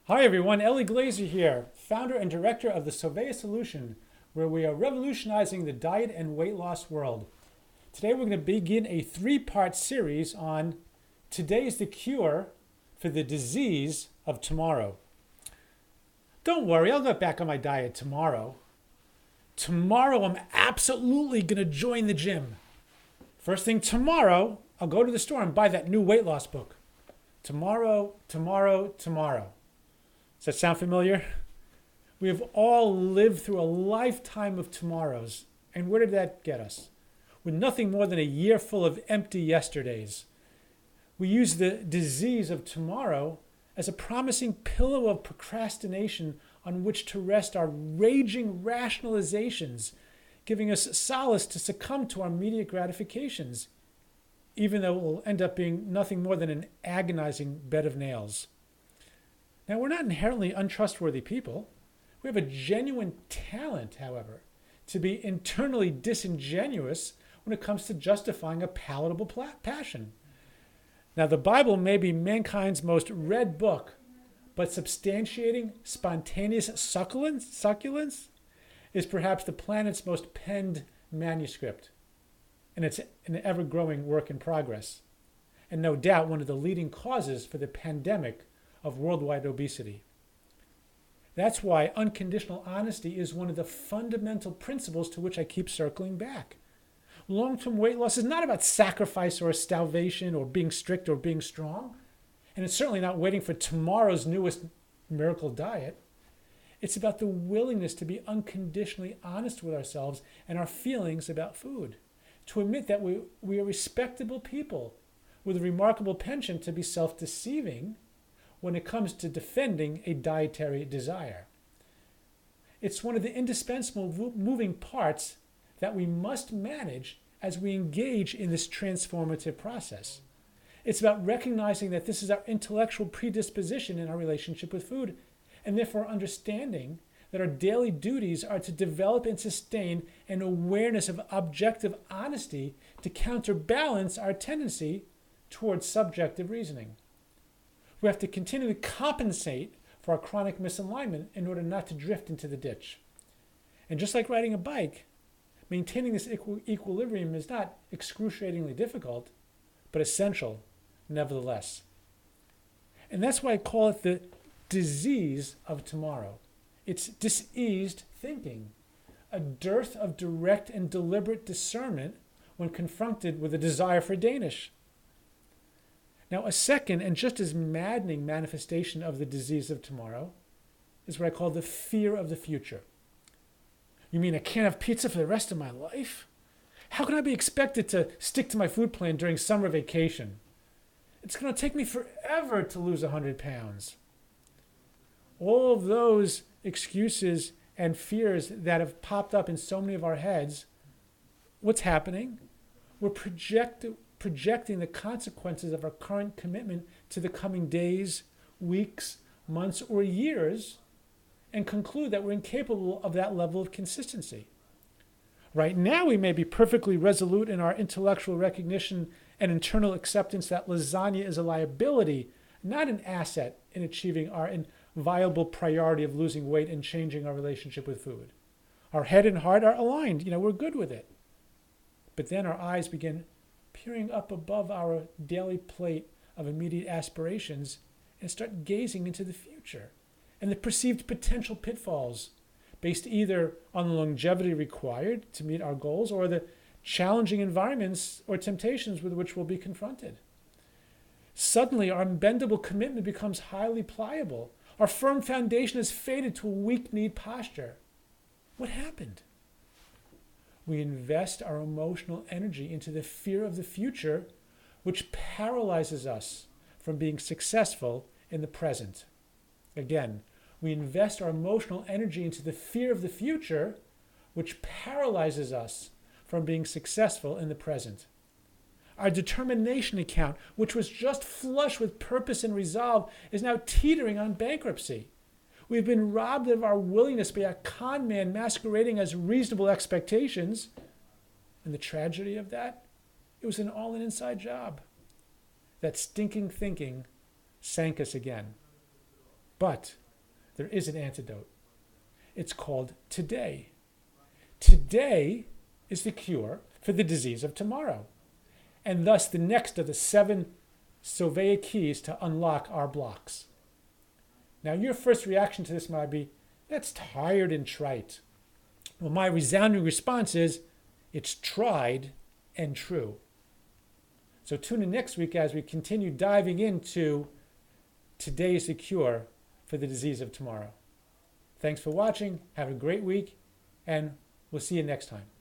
Hi everyone, Ellie Glazer here, founder and director of the Soveya Solution, where we are revolutionizing the diet and weight loss world. Today we're going to begin a three-part series on Today is the cure for the disease of tomorrow. Don't worry, I'll get back on my diet tomorrow. Tomorrow I'm absolutely going to join the gym. First thing tomorrow, I'll go to the store and buy that new weight loss book. Tomorrow, tomorrow, tomorrow. Does that sound familiar? We have all lived through a lifetime of tomorrows. And where did that get us? With nothing more than a year full of empty yesterdays. We use the disease of tomorrow as a promising pillow of procrastination on which to rest our raging rationalizations, giving us solace to succumb to our immediate gratifications, even though it will end up being nothing more than an agonizing bed of nails. Now, we're not inherently untrustworthy people. We have a genuine talent, however, to be internally disingenuous when it comes to justifying a palatable passion. Now, the Bible may be mankind's most read book, but substantiating spontaneous succulence is perhaps the planet's most penned manuscript, and it's an ever-growing work in progress, and no doubt one of the leading causes for the pandemic of worldwide obesity. That's why unconditional honesty is one of the fundamental principles to which I keep circling back. Long-term weight loss is not about sacrifice or starvation or being strict or being strong, and it's certainly not waiting for tomorrow's newest miracle diet. It's about the willingness to be unconditionally honest with ourselves and our feelings about food, to admit that we are respectable people with a remarkable penchant to be self-deceiving when it comes to defending a dietary desire. It's one of the indispensable moving parts that we must manage as we engage in this transformative process. It's about recognizing that this is our intellectual predisposition in our relationship with food, and therefore understanding that our daily duties are to develop and sustain an awareness of objective honesty to counterbalance our tendency towards subjective reasoning. We have to continually compensate for our chronic misalignment in order not to drift into the ditch. And just like riding a bike, maintaining this equilibrium is not excruciatingly difficult, but essential nevertheless. And that's why I call it the disease of tomorrow. It's diseased thinking, a dearth of direct and deliberate discernment when confronted with a desire for Danish. Now, a second and just as maddening manifestation of the disease of tomorrow is what I call the fear of the future. You mean I can't have pizza for the rest of my life? How can I be expected to stick to my food plan during summer vacation? It's going to take me forever to lose 100 pounds. All of those excuses and fears that have popped up in so many of our heads, what's happening? We're projecting the consequences of our current commitment to the coming days, weeks, months, or years, and conclude that we're incapable of that level of consistency. Right now, we may be perfectly resolute in our intellectual recognition and internal acceptance that lasagna is a liability, not an asset in achieving our inviolable priority of losing weight and changing our relationship with food. Our head and heart are aligned. We're good with it. But then our eyes begin peering up above our daily plate of immediate aspirations and start gazing into the future and the perceived potential pitfalls based either on the longevity required to meet our goals or the challenging environments or temptations with which we'll be confronted. Suddenly, our unbendable commitment becomes highly pliable. Our firm foundation has faded to a weak-kneed posture. What happened? We invest our emotional energy into the fear of the future, which paralyzes us from being successful in the present. Again, we invest our emotional energy into the fear of the future, which paralyzes us from being successful in the present. Our determination account, which was just flush with purpose and resolve, is now teetering on bankruptcy. We've been robbed of our willingness by a con man masquerading as reasonable expectations. And the tragedy of that, it was an all-in inside job. That stinking thinking sank us again. But there is an antidote. It's called today. Today is the cure for the disease of tomorrow, and thus the next of the 7 Soveya Keys to unlock our blocks. Now, your first reaction to this might be, that's tired and trite. Well, my resounding response is, it's tried and true. So tune in next week as we continue diving into today's the cure for the disease of tomorrow. Thanks for watching. Have a great week, and we'll see you next time.